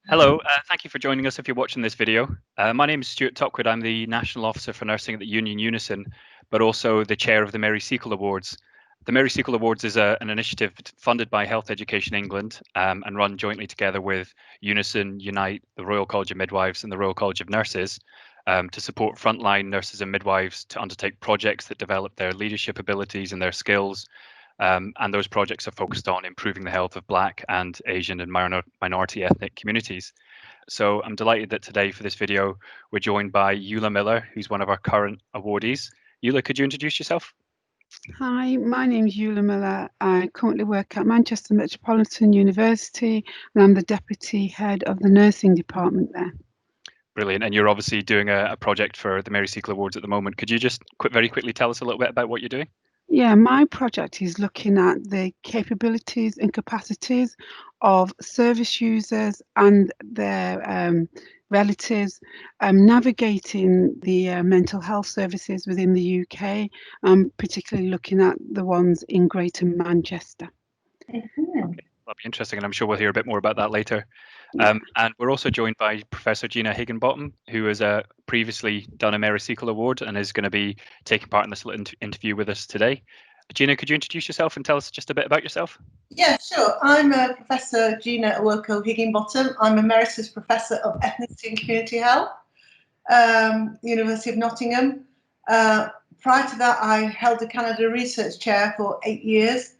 Hello, thank you for joining us if you're watching this video. My name is Stuart Tuckwood. I'm the National Officer for Nursing at the Union Unison, but also the chair of the Mary Seacole Awards. The Mary Seacole Awards is an initiative funded by Health Education England and run jointly together with Unison, Unite, the Royal College of Midwives and the Royal College of Nurses to support frontline nurses and midwives to undertake projects that develop their leadership abilities and their skills. And those projects are focused on improving the health of Black and Asian and minority ethnic communities. So I'm delighted that today for this video, we're joined by Eula Miller, who's one of our current awardees. Eula, could you introduce yourself? Hi, my name is Eula Miller. I currently work at Manchester Metropolitan University and I'm the Deputy Head of the Nursing Department there. Brilliant. And you're obviously doing a project for the Mary Seacole Awards at the moment. Could you just very quickly tell us a little bit about what you're doing? Yeah, my project is looking at the capabilities and capacities of service users and their relatives navigating the mental health services within the UK, particularly looking at the ones in Greater Manchester. Okay, that'll be interesting, and I'm sure we'll hear a bit more about that later. And we're also joined by Professor Gina Higginbottom, who has previously done a Mary Seacole Award and is going to be taking part in this little interview with us today. Gina, could you introduce yourself and tell us just a bit about yourself? Yeah, sure. I'm Professor Gina Awoko Higginbottom. I'm Emeritus Professor of Ethnicity and Community Health, University of Nottingham. Prior to that, I held the Canada Research Chair for 8 years.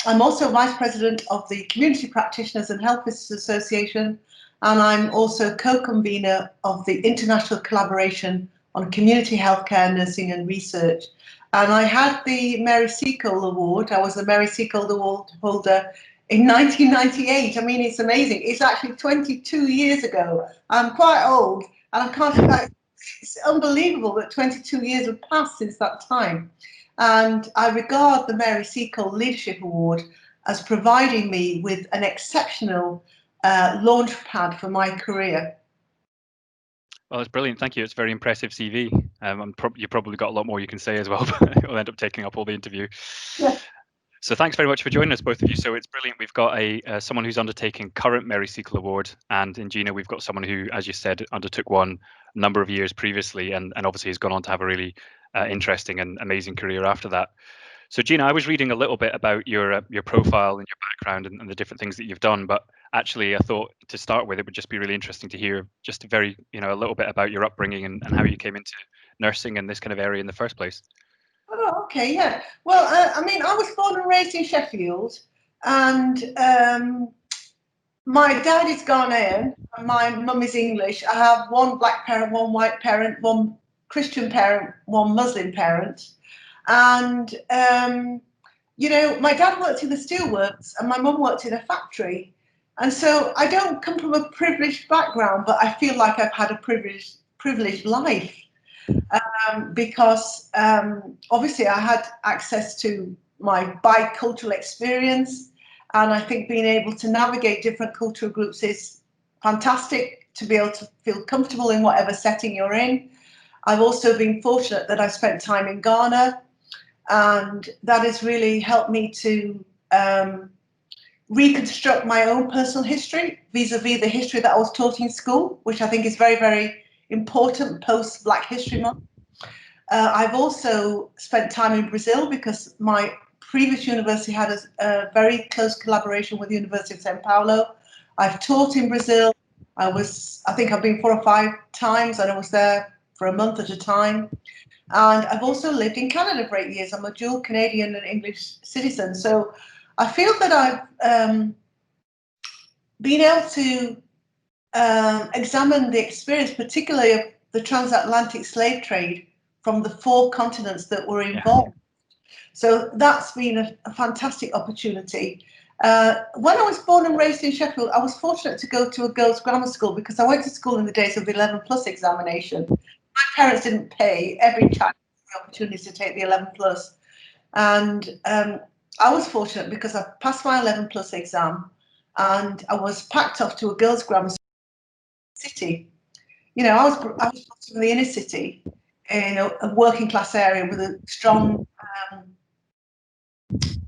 I'm also Vice President of the Community Practitioners and Health Visitors Association, and I'm also co-convener of the International Collaboration on Community Healthcare, Nursing and Research. And I had the Mary Seacole Award. I was the Mary Seacole Award holder in 1998. I mean, it's amazing. It's actually 22 years ago. I'm quite old, and I can't. It's unbelievable that 22 years have passed since that time. And I regard the Mary Seacole Leadership Award as providing me with an exceptional launch pad for my career. Well, it's brilliant. Thank you. It's a very impressive CV. You've probably got a lot more you can say as well, but it'll end up taking up all the interview. Yeah. So thanks very much for joining us, both of you. So it's brilliant. We've got someone who's undertaking current Mary Seacole Award, and in Gina, we've got someone who, as you said, undertook one a number of years previously, and obviously has gone on to have a really interesting and amazing career after that. So Gina, I was reading a little bit about your profile and your background and the different things that you've done, but actually I thought to start with it would just be really interesting to hear just a little bit about your upbringing and how you came into nursing and this kind of area in the first place. Oh, okay, yeah. Well, I mean, I was born and raised in Sheffield, and my dad is Ghanaian and my mum is English. I have one black parent, one white parent, one Christian parent, one Muslim parent. And, my dad worked in the steelworks and my mum worked in a factory. And so I don't come from a privileged background, but I feel like I've had a privileged life. Because obviously I had access to my bicultural experience, and I think being able to navigate different cultural groups is fantastic, to be able to feel comfortable in whatever setting you're in. I've also been fortunate that I spent time in Ghana, and that has really helped me to reconstruct my own personal history vis-a-vis the history that I was taught in school, which I think is very, very important post Black History Month. I've also spent time in Brazil because my previous university had a very close collaboration with the University of São Paulo. I've taught in Brazil. I think I've been 4 or 5 times, and I was there for a month at a time. And I've also lived in Canada for 8 years. I'm a dual Canadian and English citizen. So I feel that I've been able to examine the experience, particularly of the transatlantic slave trade from the 4 continents that were involved. Yeah. So that's been a fantastic opportunity. When I was born and raised in Sheffield, I was fortunate to go to a girls' grammar school because I went to school in the days of the 11 plus examination. My parents didn't pay. Every child had the opportunity to take the 11 plus. And I was fortunate because I passed my 11 plus exam and I was packed off to a girls' grammar school city. I was from the inner city, in a working class area with a strong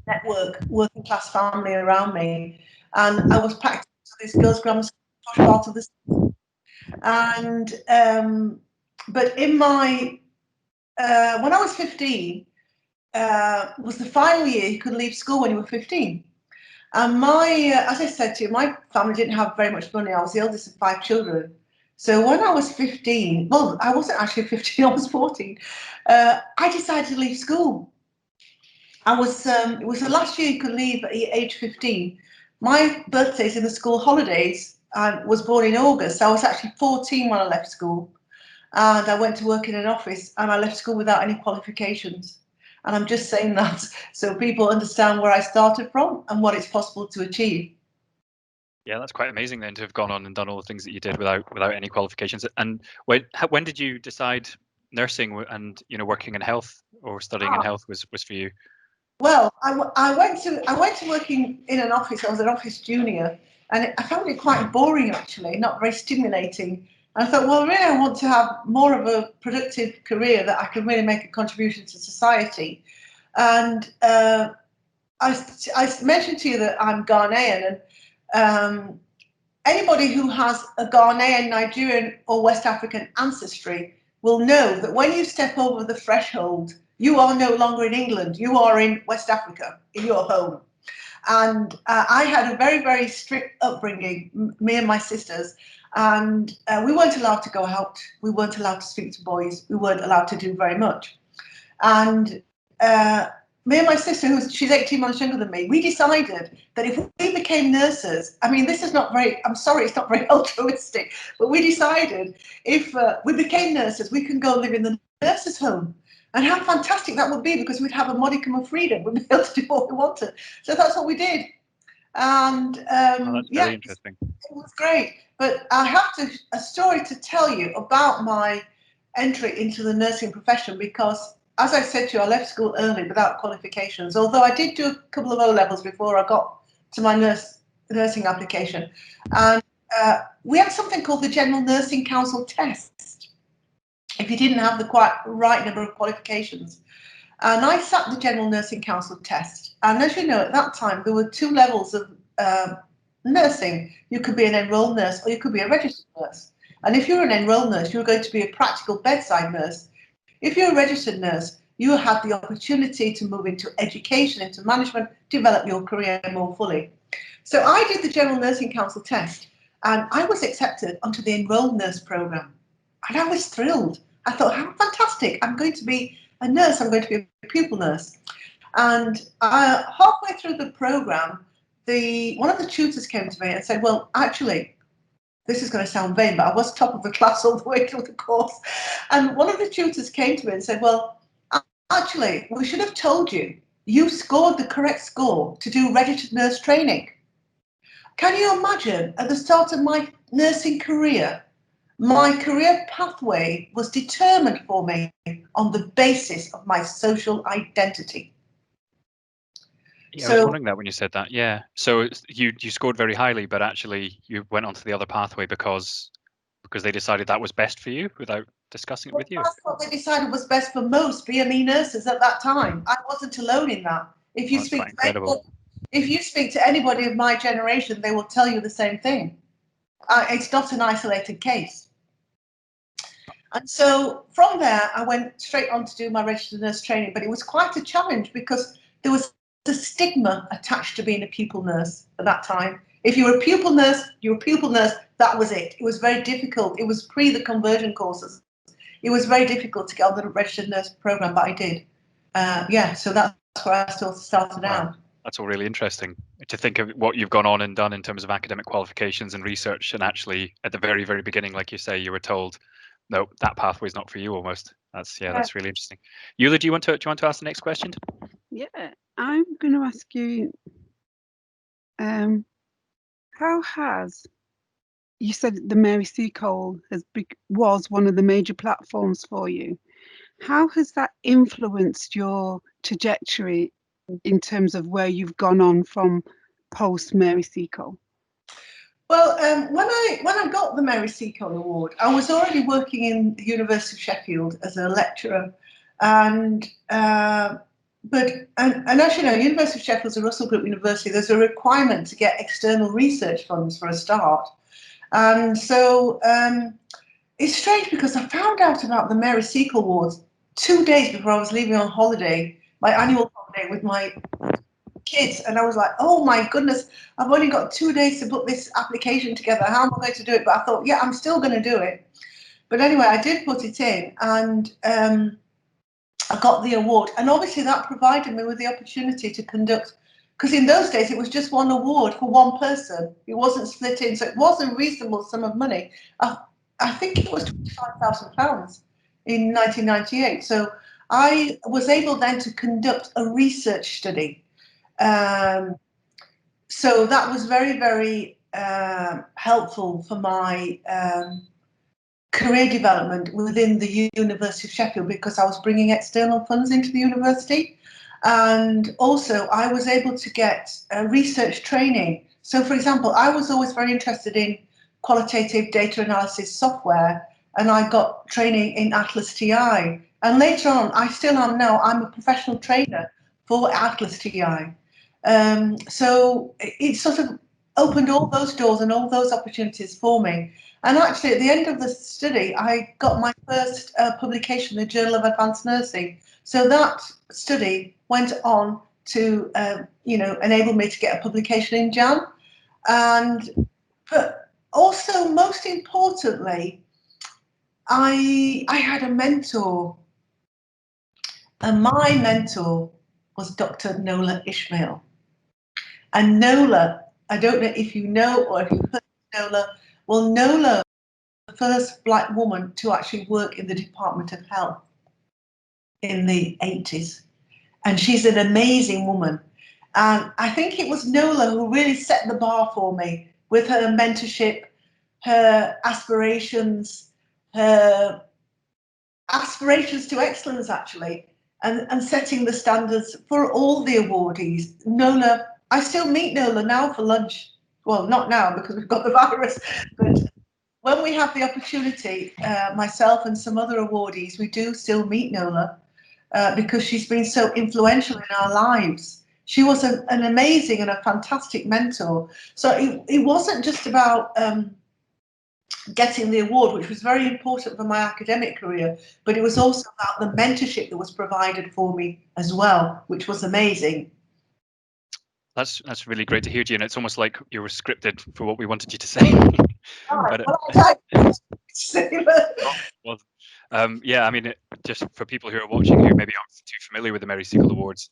network, working class family around me, and I was packed to this girls' grammar school posh part of the city. And but in my when I was 15, was the final year you could leave school when you were 15. And my, as I said to you, my family didn't have very much money. I was the eldest of 5 children. So when I was 15, well, I wasn't actually 15, I was 14, I decided to leave school. It was the last year you could leave at age 15. My birthday's in the school holidays. I was born in August, so I was actually 14 when I left school. And I went to work in an office, and I left school without any qualifications. And I'm just saying that so people understand where I started from and what it's possible to achieve. Yeah, that's quite amazing then to have gone on and done all the things that you did without any qualifications. And when did you decide nursing and working in health or studying in health was for you? Well, I went to working in an office. I was an office junior, and I found it quite boring actually, not very stimulating. And I thought, well, really, I want to have more of a productive career that I can really make a contribution to society. And I mentioned to you that I'm Ghanaian, and anybody who has a Ghanaian, Nigerian, or West African ancestry will know that when you step over the threshold, you are no longer in England, you are in West Africa, in your home. And I had a very, very strict upbringing, me and my sisters, and we weren't allowed to go out, we weren't allowed to speak to boys, we weren't allowed to do very much. And me and my sister, she's 18 months younger than me, we decided that if we became nurses, I mean, this is not very, I'm sorry, it's not very altruistic, but we decided if we became nurses, we can go live in the nurses' home. And how fantastic that would be, because we'd have a modicum of freedom. We'd be able to do what we wanted. So that's what we did. And that's yeah, very interesting. It was great. But I have a story to tell you about my entry into the nursing profession, because as I said to you, I left school early without qualifications, although I did do a couple of O-levels before I got to my nursing application. And we had something called the General Nursing Council test, if you didn't have the quite right number of qualifications. And I sat the General Nursing Council test. And as you know, at that time, there were 2 levels of nursing. You could be an enrolled nurse or you could be a registered nurse. And if you're an enrolled nurse, you're going to be a practical bedside nurse. If you're a registered nurse, you have the opportunity to move into education, into management, develop your career more fully. So I did the General Nursing Council test, and I was accepted onto the enrolled nurse programme. And I was thrilled. I thought, how fantastic, I'm going to be a nurse, I'm going to be a pupil nurse. And halfway through the programme, one of the tutors came to me and said, well, actually, this is going to sound vain, but I was top of the class all the way through the course. And one of the tutors came to me and said, well, actually, we should have told you, you scored the correct score to do registered nurse training. Can you imagine, at the start of my nursing career, my career pathway was determined for me on the basis of my social identity. Yeah, I was wondering that when you said that. Yeah. So you scored very highly, but actually you went on to the other pathway because they decided that was best for you without discussing it with you. That's what they decided was best for most BME nurses at that time. I wasn't alone in that. If you speak to anybody of my generation, they will tell you the same thing. It's not an isolated case. And so from there, I went straight on to do my registered nurse training, but it was quite a challenge because there was the stigma attached to being a pupil nurse at that time. If you were a pupil nurse, that was it. It was very difficult. It was pre the conversion courses. It was very difficult to get on the registered nurse program, but I did. Yeah, so that's where I started out. That's all really interesting to think of what you've gone on and done in terms of academic qualifications and research, and actually at the very, very beginning, like you say, you were told, no, that pathway is not for you almost. That's really interesting. Eula, do you want to ask the next question? Yeah, I'm going to ask you, how has, you said the Mary Seacole was one of the major platforms for you. How has that influenced your trajectory in terms of where you've gone on from post Mary Seacole? Well, when I got the Mary Seacole Award, I was already working in the University of Sheffield as a lecturer, and as you know, University of Sheffield is a Russell Group university. There's a requirement to get external research funds for a start, And so it's strange because I found out about the Mary Seacole Awards 2 days before I was leaving on holiday, my annual holiday with my kids, and I was like, oh my goodness, I've only got 2 days to put this application together. How am I going to do it? But I thought, yeah, I'm still going to do it. But anyway, I did put it in, and I got the award, and obviously that provided me with the opportunity to conduct, because in those days it was just one award for one person. It wasn't split in, so it was a reasonable sum of money. I think it was £25,000 in 1998. So I was able then to conduct a research study. So that was very, very helpful for my career development within the University of Sheffield, because I was bringing external funds into the university, and also I was able to get research training. So for example, I was always very interested in qualitative data analysis software, and I got training in Atlas TI, and later on, I still am now, I'm a professional trainer for Atlas TI. So it sort of opened all those doors and all those opportunities for me. And actually, at the end of the study, I got my first publication in the Journal of Advanced Nursing. So that study went on to, enable me to get a publication in JAN. But also, most importantly, I had a mentor, and my mentor was Dr. Nola Ishmael. And Nola, I don't know if you know or if you've heard of Nola. Well, Nola was the first Black woman to actually work in the Department of Health in the 80s. And she's an amazing woman. And I think it was Nola who really set the bar for me with her mentorship, her aspirations to excellence, actually, and setting the standards for all the awardees. Nola, I still meet Nola now for lunch. Well, not now because we've got the virus, but when we have the opportunity, myself and some other awardees, we do still meet Nola because she's been so influential in our lives. She was an amazing and a fantastic mentor. So it wasn't just about getting the award, which was very important for my academic career, but it was also about the mentorship that was provided for me as well, which was amazing. That's really great to hear, Gina. It's almost like you were scripted for what we wanted you to say. Yeah, I mean, just for people who are watching who maybe aren't too familiar with the Mary Seacole Awards,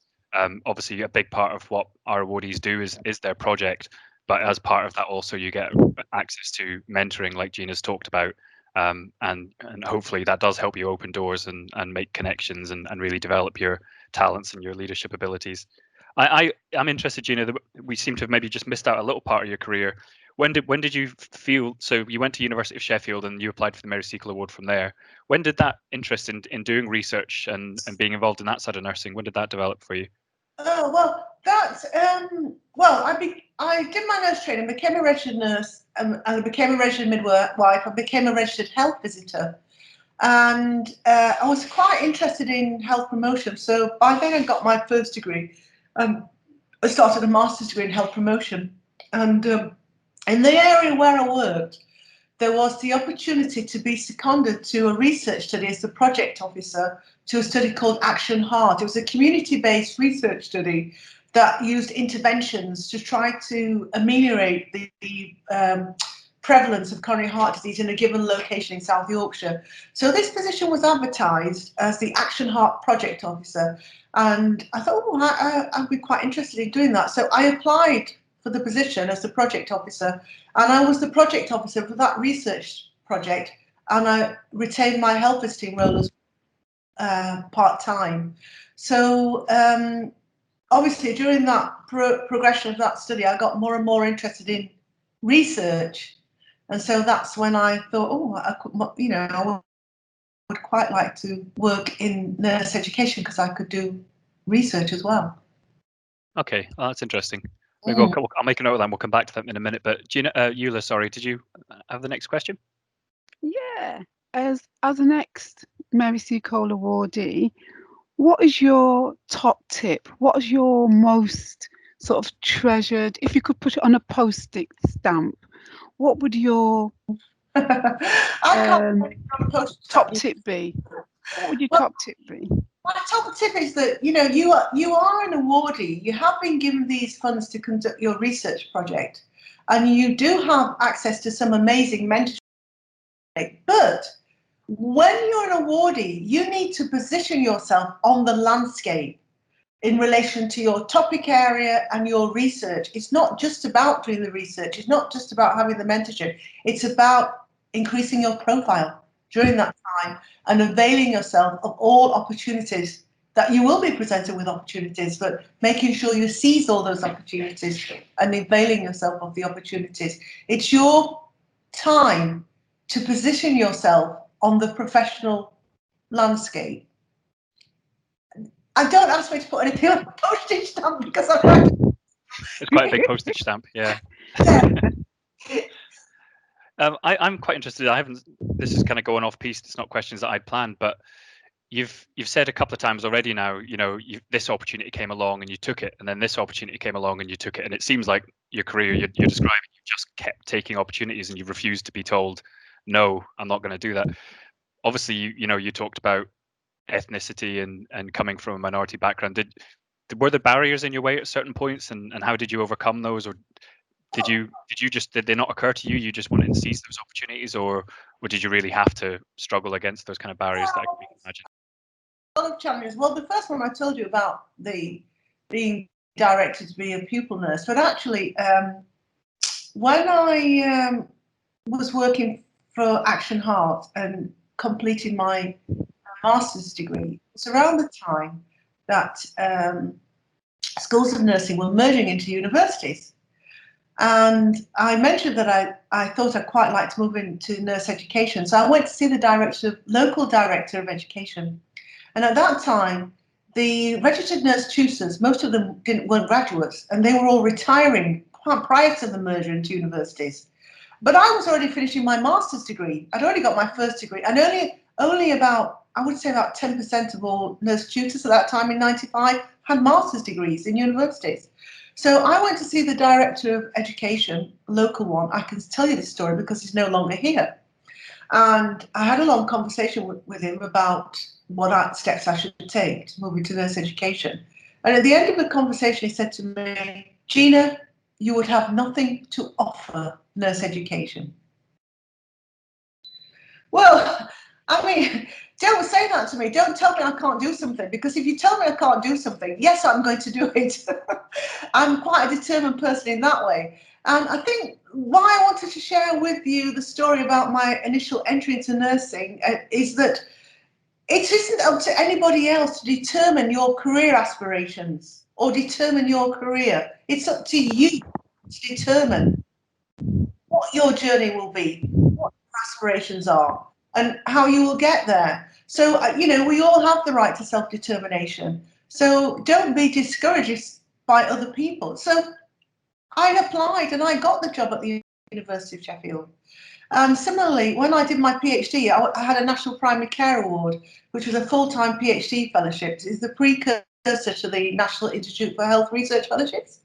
obviously a big part of what our awardees do is their project, but as part of that also you get access to mentoring like Gina's talked about, and hopefully that does help you open doors and make connections and really develop your talents and your leadership abilities. I'm interested, Gina, that we seem to have maybe just missed out a little part of your career. When did you feel, so you went to University of Sheffield and you applied for the Mary Seacole Award from there. When did that interest in doing research and being involved in that side of nursing, when did that develop for you? Oh, well, that's, I did my nurse training, became a registered nurse, and I became a registered midwife, I became a registered health visitor. And I was quite interested in health promotion. So by then I got my first degree. I started a master's degree in health promotion. And in the area where I worked, there was the opportunity to be seconded to a research study as the project officer to a study called Action Heart. It was a community-based research study that used interventions to try to ameliorate the prevalence of coronary heart disease in a given location in South Yorkshire. So this position was advertised as the Action Heart project officer. And I thought, oh, I'd be quite interested in doing that. So I applied for the position as the project officer, and I was the project officer for that research project, and I retained my health visiting role as part-time. So obviously during that progression of that study, I got more and more interested in research, and so that's when I thought, oh, I would quite like to work in nurse education because I could do research as well. Okay, well, that's interesting. Maybe I'll make a note of that and we'll come back to that in a minute. But Gina, Eula, sorry, did you have the next question? Yeah, as the next Mary Seacole awardee, what is your top tip? What is your most sort of treasured, if you could put it on a post-it stamp, what would your I can't top tip be? What would your top tip be? My top tip is that you are an awardee. You have been given these funds to conduct your research project, and you do have access to some amazing mentorship. But when you're an awardee, you need to position yourself on the landscape in relation to your topic area and your research. It's not just about doing the research. It's not just about having the mentorship. It's about increasing your profile during that time and availing yourself of all opportunities that you will be presented with opportunities, but making sure you seize all those opportunities and availing yourself of the opportunities. It's your time to position yourself on the professional landscape. And don't ask me to put anything on a postage stamp because I'm right. It's quite a big postage stamp, yeah. I'm quite interested. This is kind of going off piece. It's not questions that I'd planned, but you've said a couple of times already now, this opportunity came along and you took it, and then this opportunity came along and you took it. And it seems like your career you're describing, you've just kept taking opportunities and you've refused to be told, no, I'm not going to do that. Obviously, you talked about ethnicity and coming from a minority background. Were there barriers in your way at certain points, and how did you overcome those? Or did they not occur to you? You just wanted to seize those opportunities, or did you really have to struggle against those kind of barriers that I can imagine? A lot of challenges. Well, the first one I told you about being directed to be a pupil nurse, but actually, when I was working for Action Heart and completing my master's degree, it was around the time that schools of nursing were merging into universities. And I mentioned that I thought I'd quite like to move into nurse education. So I went to see the local director of education. And at that time, the registered nurse tutors, most of them weren't graduates, and they were all retiring prior to the merger into universities. But I was already finishing my master's degree. I'd already got my first degree, and only about, I would say about 10% of all nurse tutors at that time in '95 had master's degrees in universities. So I went to see the director of education, local one. I can tell you this story because he's no longer here. And I had a long conversation with him about what steps I should take to move into nurse education. And at the end of the conversation, he said to me, Gina, you would have nothing to offer nurse education. Well, I mean, don't say that to me. Don't tell me I can't do something, because if you tell me I can't do something, yes, I'm going to do it. I'm quite a determined person in that way. And I think why I wanted to share with you the story about my initial entry into nursing is that it isn't up to anybody else to determine your career aspirations or determine your career. It's up to you to determine what your journey will be, what your aspirations are, and how you will get there. So, we all have the right to self-determination. So don't be discouraged by other people. So I applied and I got the job at the University of Sheffield. Similarly, when I did my PhD, I had a National Primary Care Award, which was a full-time PhD fellowship. It's the precursor to the National Institute for Health Research Fellowships.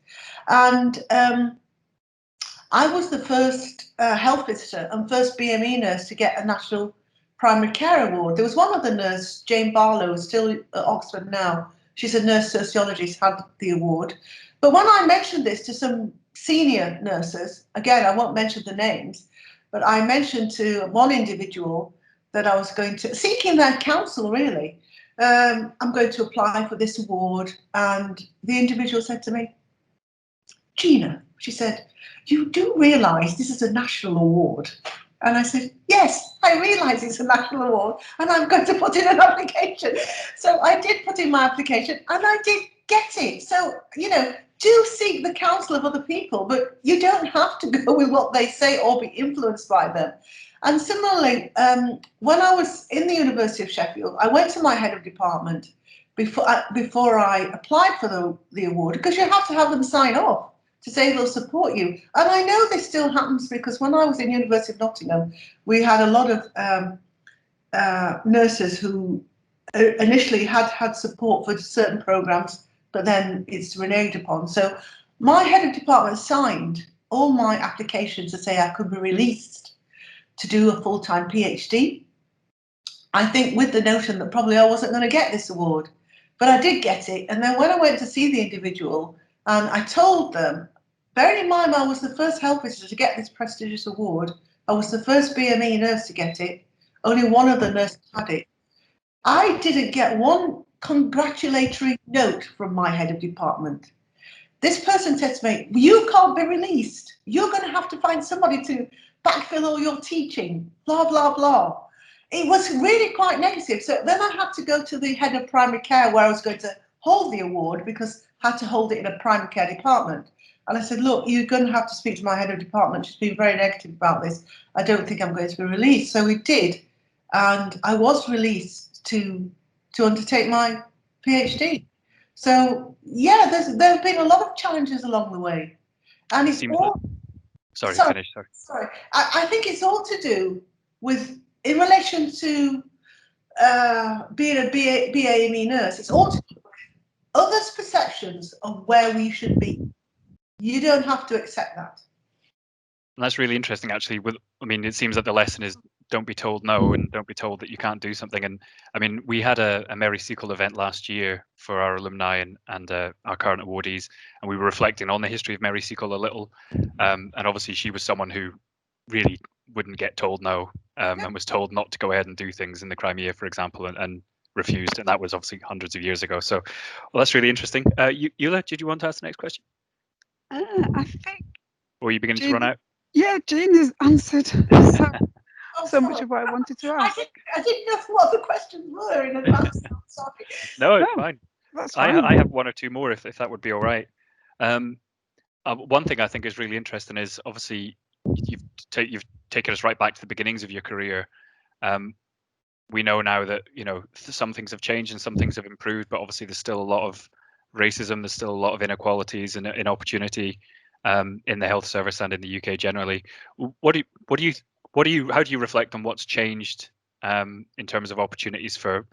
And I was the first health visitor and first BME nurse to get a National Primary Care Award. There was one other nurse, Jane Barlow, still at Oxford now. She's a nurse sociologist, had the award. But when I mentioned this to some senior nurses, again, I won't mention the names, but I mentioned to one individual that I was seeking their counsel, really. I'm going to apply for this award. And the individual said to me, Gina, she said, you do realise this is a national award? And I said, yes, I realise it's a national award and I'm going to put in an application. So I did put in my application and I did get it. So, do seek the counsel of other people, but you don't have to go with what they say or be influenced by them. And similarly, when I was in the University of Sheffield, I went to my head of department before I applied for the award, because you have to have them sign off to say they'll support you. And I know this still happens, because when I was in University of Nottingham, we had a lot of nurses who initially had support for certain programs, but then it's reneged upon. So my head of department signed all my applications to say I could be released to do a full-time PhD. I think with the notion that probably I wasn't going to get this award, but I did get it. And then when I went to see the individual and I told them, bearing in mind I was the first health visitor to get this prestigious award, I was the first BME nurse to get it, only one other nurse had it. I didn't get one congratulatory note from my head of department. This person said to me, you can't be released. You're going to have to find somebody to backfill all your teaching, blah, blah, blah. It was really quite negative. So then I had to go to the head of primary care where I was going to hold the award because I had to hold it in a primary care department. And I said, look, you're going to have to speak to my head of department. She's been very negative about this. I don't think I'm going to be released. So we did. And I was released to undertake my PhD. So yeah, there have been a lot of challenges along the way, and it's all. Sorry, Sorry, finish. Sorry, I think it's all to do with in relation to being a BAME nurse. It's all to do with others' perceptions of where we should be. You don't have to accept that. And that's really interesting, actually. I mean, it seems that the lesson is don't be told no and don't be told that you can't do something. And I mean, we had a Mary Seacole event last year for our alumni and our current awardees, and we were reflecting on the history of Mary Seacole a little. And obviously, she was someone who really wouldn't get told no and was told not to go ahead and do things in the Crimea, for example, and refused. And that was obviously hundreds of years ago. So, well, that's really interesting. Eula, did you want to ask the next question? I think. Or are you beginning to run out? Yeah, Jean has answered so much of what I wanted to ask. I didn't know what the questions were in advance. Sorry. No, it's fine. That's fine. I have one or two more if that would be all right. One thing I think is really interesting is obviously you've taken us right back to the beginnings of your career. We know now that some things have changed and some things have improved, but obviously there's still a lot of racism. There's still a lot of inequalities and inopportunity in the health service and in the UK generally. How do you reflect on what's changed in terms of opportunities for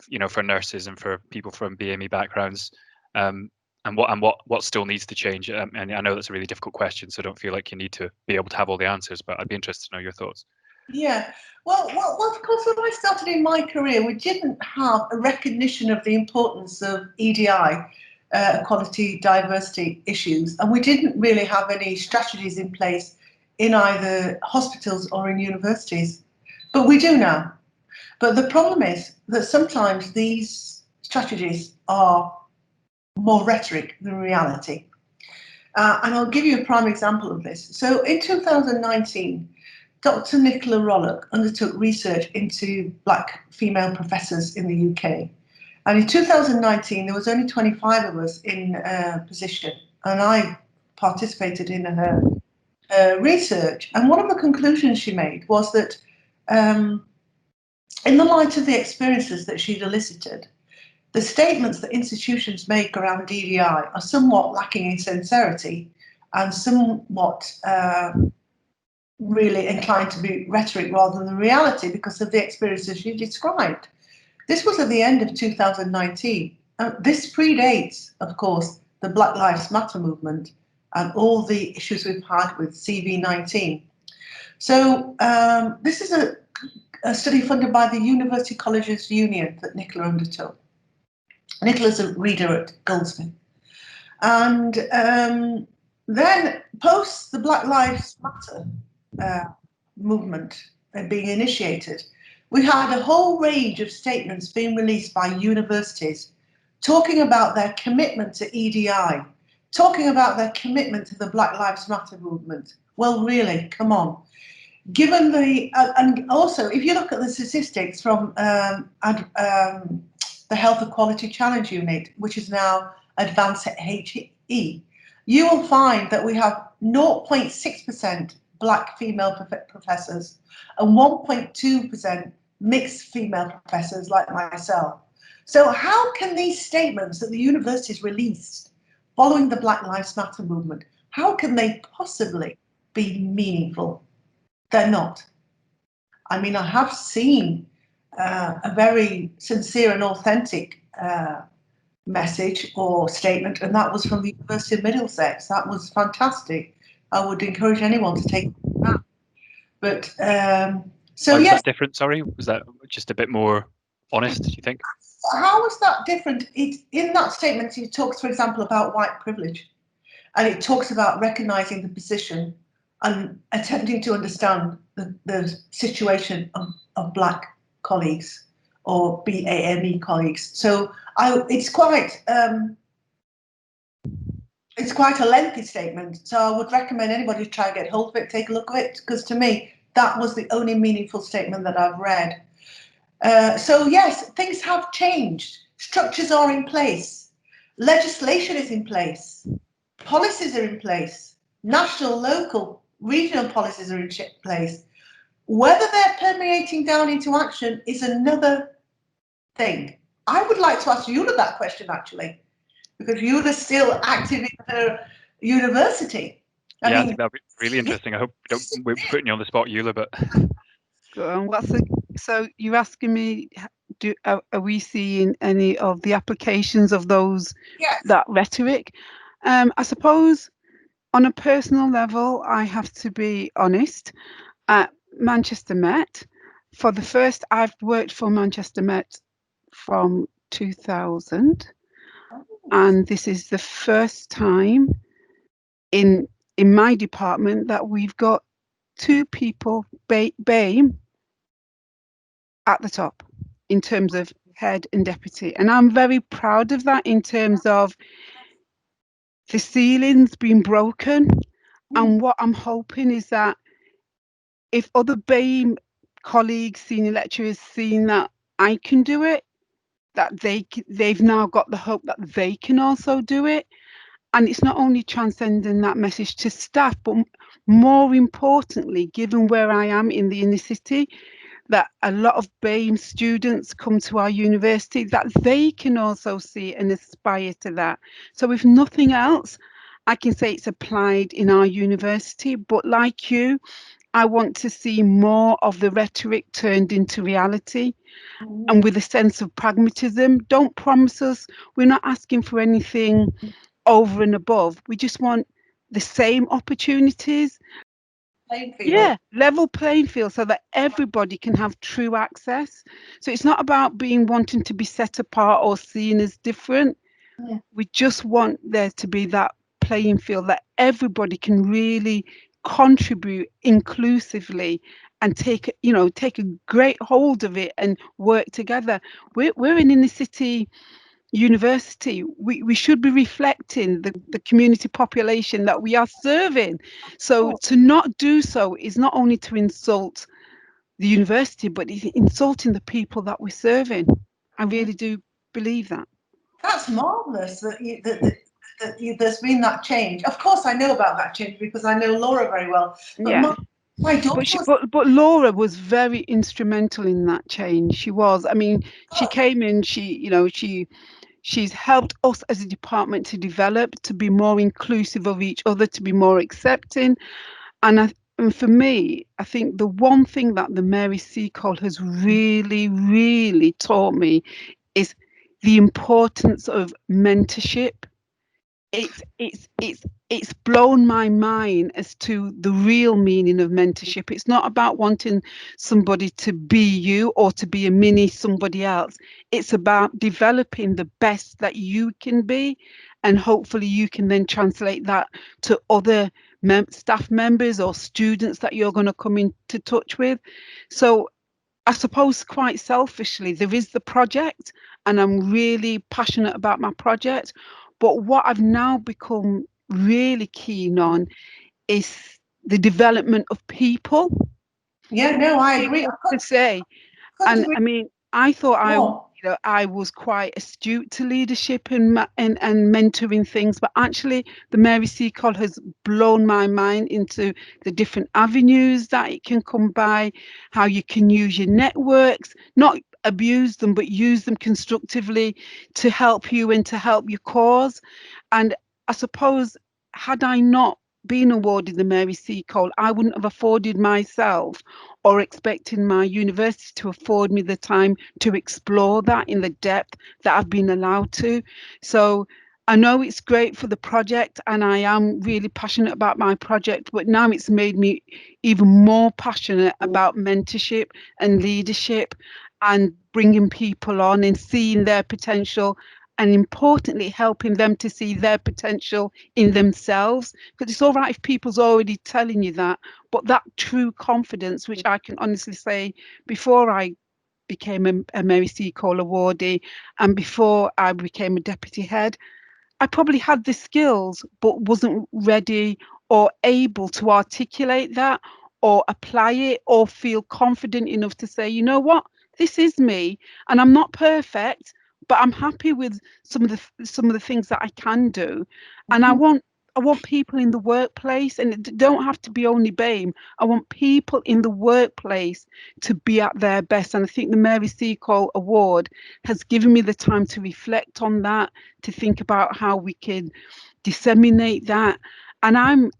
nurses and for people from BME backgrounds, and what still needs to change? And I know that's a really difficult question, so don't feel like you need to be able to have all the answers, but I'd be interested to know your thoughts. Yeah, well, of course, when I started in my career, we didn't have a recognition of the importance of EDI, equality, diversity issues, and we didn't really have any strategies in place in either hospitals or in universities, but we do now. But the problem is that sometimes these strategies are more rhetoric than reality. And I'll give you a prime example of this. So in 2019, Dr. Nicola Rollock undertook research into Black female professors in the UK. And in 2019, there was only 25 of us in a position, and I participated in her research. And one of the conclusions she made was that in the light of the experiences that she'd elicited, the statements that institutions make around DDI are somewhat lacking in sincerity and somewhat really inclined to be rhetoric rather than reality because of the experiences she described. This was at the end of 2019. This predates, of course, the Black Lives Matter movement and all the issues we've had with CV19. So this is a study funded by the University Colleges Union that Nicola undertook. Nicola's a reader at Goldsmith. And then post the Black Lives Matter movement being initiated, we had a whole range of statements being released by universities talking about their commitment to EDI, talking about their commitment to the Black Lives Matter movement. Well, really, come on. Given the, and also, if you look at the statistics from the Health Equality Challenge Unit, which is now Advanced HE, you will find that we have 0.6% Black female professors and 1.2% mixed female professors like myself. So how can these statements that the universities released following the Black Lives Matter movement, how can they possibly be meaningful? They're not. I mean, I have seen a very sincere and authentic message or statement, and that was from the University of Middlesex. That was fantastic. I would encourage anyone to take that. But so Why was yes, that different? Sorry, was that just a bit more honest, do you think? how was that different? In that statement, he talks, for example, about white privilege, and it talks about recognizing the position and attempting to understand the situation of black colleagues or BAME colleagues. So it's quite a lengthy statement. So I would recommend anybody to try and get hold of it, take a look at it, because to me that was the only meaningful statement that I've read. So yes, things have changed. Structures are in place. Legislation is in place. Policies are in place. National, local, regional policies are in place. Whether they're permeating down into action is another thing. I would like to ask Eula that question, actually, because Eula's still active in her university. I think that'd be really interesting. I hope we're putting you on the spot, Eula, but So you're asking me, are we seeing any of the applications of yes. that rhetoric? I suppose on a personal level, I have to be honest. At Manchester Met, I've worked for Manchester Met from 2000, and this is the first time in my department that we've got two people, BAME, at the top in terms of head and deputy. And I'm very proud of that in terms of the ceilings being broken. And what I'm hoping is that if other BAME colleagues, senior lecturers, seeing that I can do it, that they've now got the hope that they can also do it. And it's not only transcending that message to staff, but more importantly, given where I am in the inner city, that a lot of BAME students come to our university, that they can also see and aspire to that. So if nothing else, I can say it's applied in our university, but like you, I want to see more of the rhetoric turned into reality and with a sense of pragmatism. Don't promise us, we're not asking for anything over and above. We just want the same opportunities. Level playing field so that everybody can have true access. So it's not about wanting to be set apart or seen as different. Yeah. We just want there to be that playing field that everybody can really contribute inclusively and take a great hold of it and work together. We're an inner city university. We should be reflecting the community population that we are serving. So to not do so is not only to insult the university, but it's insulting the people that we're serving. I really do believe that. That's marvellous there's been that change. Of course, I know about that change because I know Laura very well. But Yeah. my daughter But Laura was very instrumental in that change. She was. I mean, she came in. She's helped us as a department to develop, to be more inclusive of each other, to be more accepting. And for me, I think the one thing that the Mary Seacole has really, really taught me is the importance of mentorship. It's blown my mind as to the real meaning of mentorship. It's not about wanting somebody to be you or to be a mini somebody else. It's about developing the best that you can be, and hopefully you can then translate that to other staff members or students that you're going to come into touch with. So I suppose quite selfishly, there is the project, and I'm really passionate about my project. But what I've now become really keen on is the development of people. Yeah, no, I agree. To say, and I mean, I thought I was quite astute to leadership and mentoring things, but actually, the Mary Seacole has blown my mind into the different avenues that it can come by, how you can use your networks, not abuse them, but use them constructively to help you and to help your cause. And I suppose, had I not been awarded the Mary Seacole, I wouldn't have afforded myself or expecting my university to afford me the time to explore that in the depth that I've been allowed to. So I know it's great for the project, and I am really passionate about my project, but now it's made me even more passionate about mentorship and leadership and bringing people on and seeing their potential, and importantly, helping them to see their potential in themselves. Because it's all right if people's already telling you that, but that true confidence, which I can honestly say, before I became a Mary Seacole awardee and before I became a deputy head, I probably had the skills, but wasn't ready or able to articulate that or apply it or feel confident enough to say, you know what, this is me, and I'm not perfect, but I'm happy with some of the things that I can do, and I want people in the workplace, and it don't have to be only BAME. I want people in the workplace to be at their best, and I think the Mary Seacole Award has given me the time to reflect on that, to think about how we can disseminate that. And I'm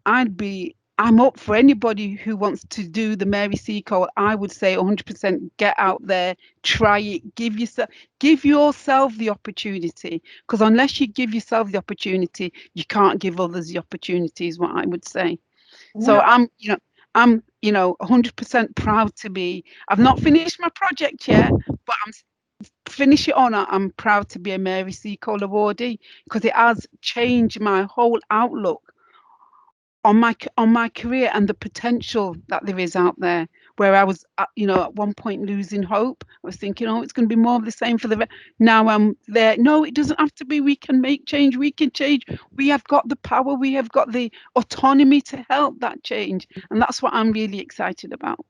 up for anybody who wants to do the Mary Seacole. I would say 100% get out there, try it, give yourself the opportunity, because unless you give yourself the opportunity, you can't give others the opportunity, is what I would say. So No, I'm 100% proud to be. I've not finished my project yet, but finish it on. I'm proud to be a Mary Seacole awardee, because it has changed my whole outlook on my career and the potential that there is out there. Where I was, at one point losing hope. I was thinking, oh, it's going to be more of the same for now I'm there. No, it doesn't have to be. We can make change. We can change. We have got the power. We have got the autonomy to help that change, and that's what I'm really excited about.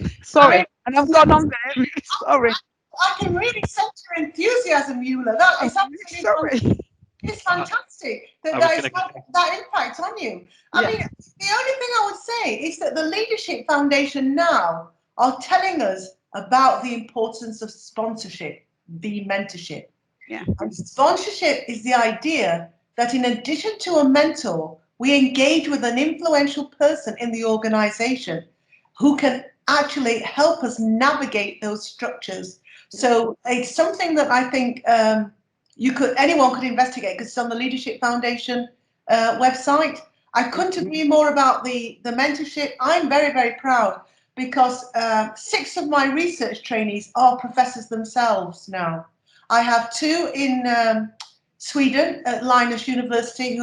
I, Sorry, and I've gone on there. Sorry. I can really sense your enthusiasm, Eula. That I'm is really absolutely sorry. it's fantastic that I was that is going to. having that impact on you. I Yeah. mean, the only thing I would say is that the Leadership Foundation now are telling us about the importance of sponsorship, the mentorship. Yeah. And sponsorship is the idea that in addition to a mentor, we engage with an influential person in the organization who can actually help us navigate those structures. So it's something that I think anyone could investigate, because it's on the Leadership Foundation website. I couldn't agree more about the mentorship. I'm very, very proud, because 6 of my research trainees are professors themselves now. I have 2 in Sweden at Linus University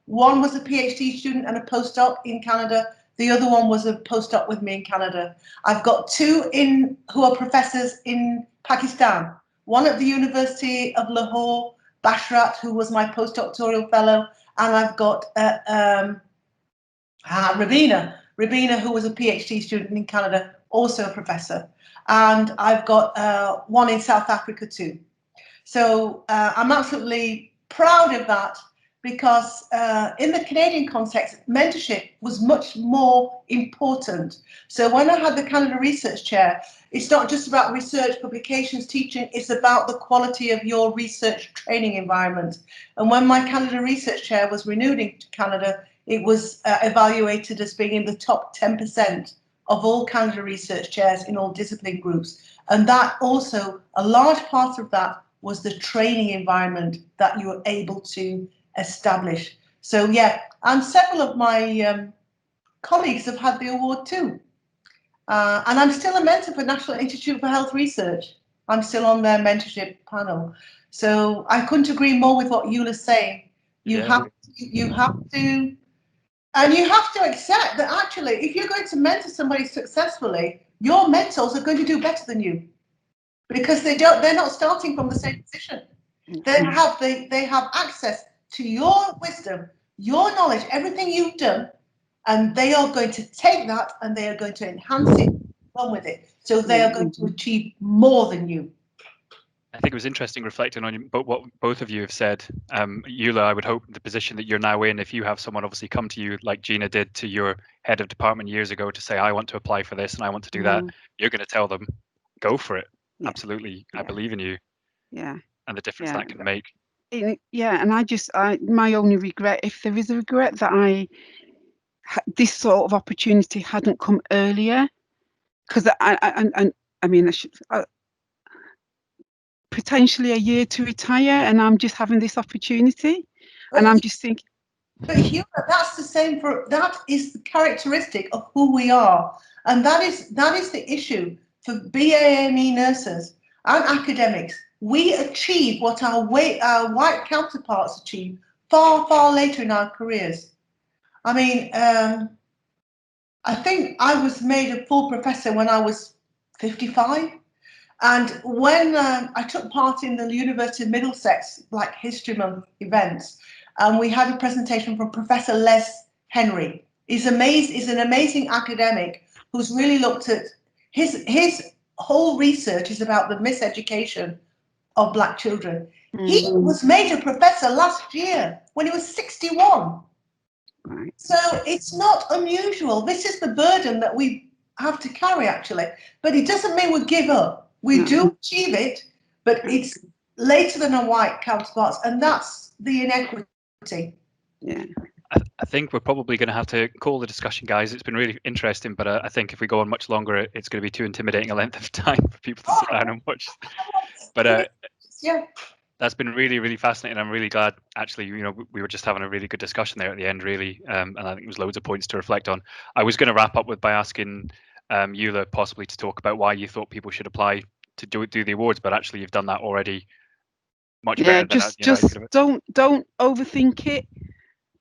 one was a PhD student and a postdoc in Canada. The other one was a postdoc with me in Canada. I've got 2 who are professors in Pakistan. One at the University of Lahore, Bashrat, who was my postdoctoral fellow, and I've got Rabina, who was a PhD student in Canada, also a professor. And I've got one in South Africa too. So I'm absolutely proud of that, because in the Canadian context, mentorship was much more important. So when I had the Canada Research Chair, it's not just about research, publications, teaching, it's about the quality of your research training environment. And when my Canada Research Chair was renewed in Canada, it was evaluated as being in the top 10% of all Canada Research Chairs in all discipline groups. And that also, a large part of that was the training environment that you were able to establish. So yeah, and several of my colleagues have had the award too. And I'm still a mentor for National Institute for Health Research. I'm still on their mentorship panel. So I couldn't agree more with what Eula's saying. You have to, and you have to accept that actually, if you're going to mentor somebody successfully, your mentors are going to do better than you, because they're not starting from the same position. They have access to your wisdom, your knowledge, everything you've done, and they are going to take that and they are going to enhance it, run with it. So they are going to achieve more than you. I think it was interesting reflecting on what both of you have said. Eula, I would hope the position that you're now in, if you have someone obviously come to you like Gina did to your head of department years ago to say, I want to apply for this and I want to do that, you're going to tell them, go for it. Yeah. Absolutely. I believe in you. Yeah. And the difference that can make. Yeah, and my only regret, if there is a regret, that this sort of opportunity hadn't come earlier, because I mean, potentially a year to retire, and I'm just having this opportunity, and I'm just thinking. But Eula, that's the same that is the characteristic of who we are, and that is the issue for BAME nurses and academics. We achieve what our white counterparts achieve far later in our careers. I mean, I think I was made a full professor when I was 55. And when I took part in the University of Middlesex Black History Month events, we had a presentation from Professor Les Henry. He's an amazing academic who's really looked at his whole research is about the miseducation of Black children. He was made a professor last year when he was 61. Right. So it's not unusual. This is the burden that we have to carry, actually. But it doesn't mean we give up. We do achieve it, but it's later than our white counterparts, and that's the inequity. Yeah. I think we're probably going to have to call the discussion, guys. It's been really interesting, but I think if we go on much longer, it's going to be too intimidating a length of time for people to sit down and watch. But yeah, that's been really fascinating. I'm really glad, actually, you know, we were just having a really good discussion there at the end, really, and I think there was loads of points to reflect on. I was going to wrap up by asking Eula possibly to talk about why you thought people should apply to do the awards, but actually you've done that already much better than just don't overthink it.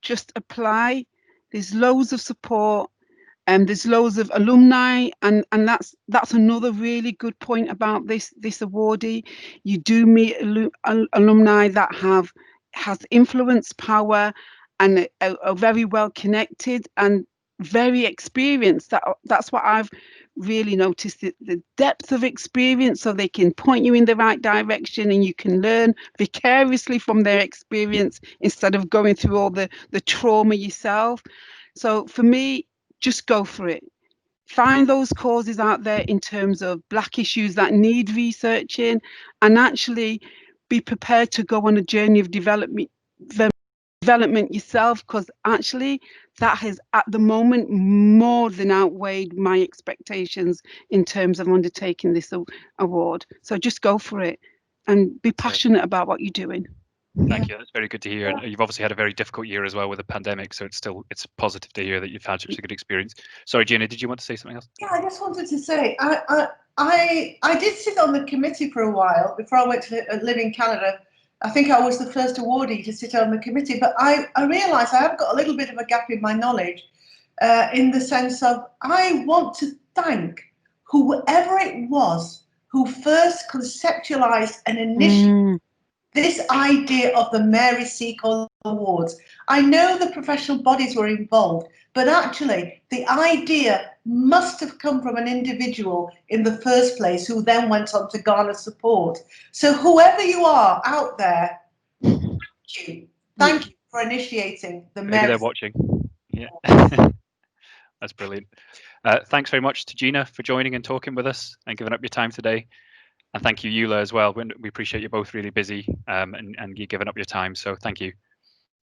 Just apply. There's loads of support, and there's loads of alumni, and that's another really good point about this awardee. You do meet alumni that has influence, power, and are very well connected and very experienced. That's what I've really noticed, the depth of experience, so they can point you in the right direction, and you can learn vicariously from their experience instead of going through all the trauma yourself. So for me, just go for it. Find those causes out there in terms of Black issues that need researching, and actually be prepared to go on a journey of development yourself, because actually that has at the moment more than outweighed my expectations in terms of undertaking this award. So just go for it and be passionate about what you're doing. Thank you. That's very good to hear. And you've obviously had a very difficult year as well with the pandemic, so it's positive to hear that you've had such a good experience. Sorry, Gina, did you want to say something else? Yeah, I just wanted to say I did sit on the committee for a while before I went to live in Canada. I think I was the first awardee to sit on the committee, but I realised I have got a little bit of a gap in my knowledge, in the sense of I want to thank whoever it was who first conceptualised and initiated this idea of the Mary Seacole Awards. I know the professional bodies were involved, but actually the idea must have come from an individual in the first place who then went on to garner support. So whoever you are out there, thank you for initiating the Mary. Maybe they're watching. Yeah. That's brilliant. Thanks very much to Gina for joining and talking with us and giving up your time today. And thank you, Eula, as well. We appreciate you both really busy, and you giving up your time. So thank you.